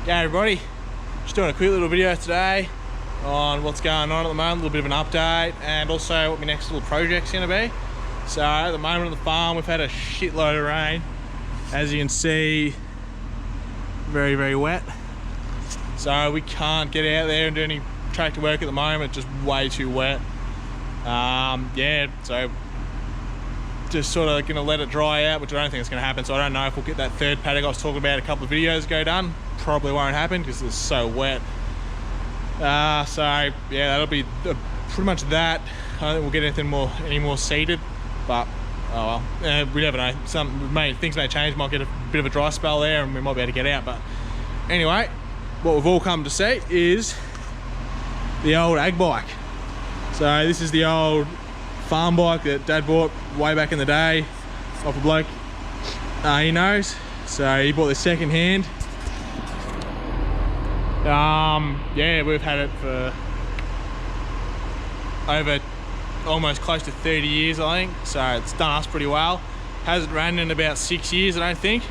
G'day everybody, just doing a quick little video today on what's going on at the moment, a little bit of an update and also what my next little project's going to be. So at the moment on the farm we've had a shitload of rain, as you can see, very wet, so we can't get out there and do any tractor work at the moment, just way too wet. Yeah, so just sort of going to let it dry out, which I don't think is going to happen, so I don't know if we'll get that third paddock I was talking about a couple of videos ago done. Probably won't happen because it's so wet. So yeah, that'll be pretty much that. I don't think we'll get any more seeded, but oh well, we never know. Things may change, might get a bit of a dry spell there and we might be able to get out. But anyway, what we've all come to see is the old ag bike. So this is the old farm bike that Dad bought way back in the day off a bloke he knows. So he bought this second hand. Yeah, we've had it for over almost close to 30 years, I think. So it's done us pretty well. Hasn't ran in about 6 years, I don't think.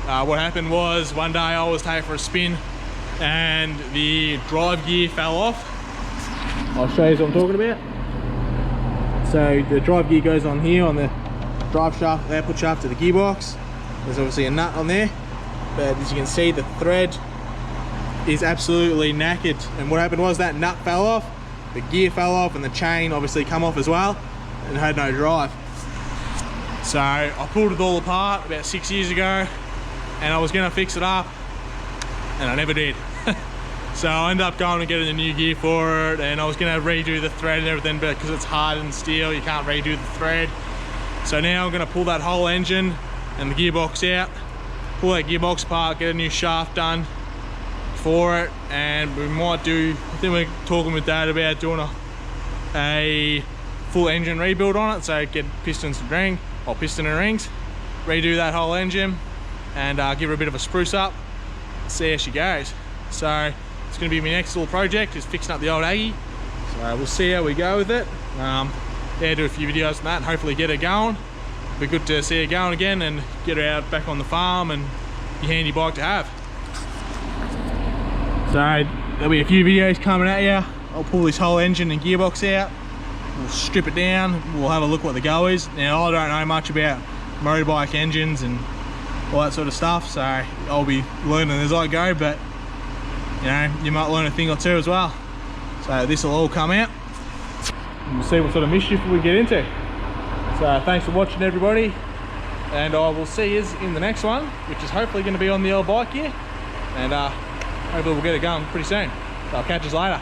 What happened was one day I was taking for a spin and the drive gear fell off. I'll show you what I'm talking about. So the drive gear goes on here on the drive shaft, the output shaft to the gearbox. There's obviously a nut on there, but as you can see the thread is absolutely knackered, and what happened was that nut fell off, the gear fell off, and the chain obviously come off as well and had no drive. So I pulled it all apart about 6 years ago and I was going to fix it up and I never did. So I ended up going and getting a new gear for it, and I was going to redo the thread and everything, but because it's hardened steel you can't redo the thread. So now I'm going to pull that whole engine and the gearbox out, pull that gearbox apart, get a new shaft done for it, and we might do, I think we're talking with Dad about doing a full engine rebuild on it, so get pistons and piston and rings, redo that whole engine and give her a bit of a spruce up, see how she goes. So it's going to be my next little project, is fixing up the old Aggie. So we'll see how we go with it. Yeah, do a few videos on that and hopefully get her going. It'll be good to see her going again and get her out back on the farm and be a handy bike to have. So there'll be a few videos coming at you. I'll pull this whole engine and gearbox out, we'll strip it down, we'll have a look what the go is. Now I don't know much about motorbike engines and all that sort of stuff, so I'll be learning as I go, but you know, you might learn a thing or two as well. So this will all come out and we'll see what sort of mischief we get into. So thanks for watching everybody, and I will see you in the next one, which is hopefully going to be on the old bike here, and hopefully we'll get it going pretty soon. So I'll catch you later.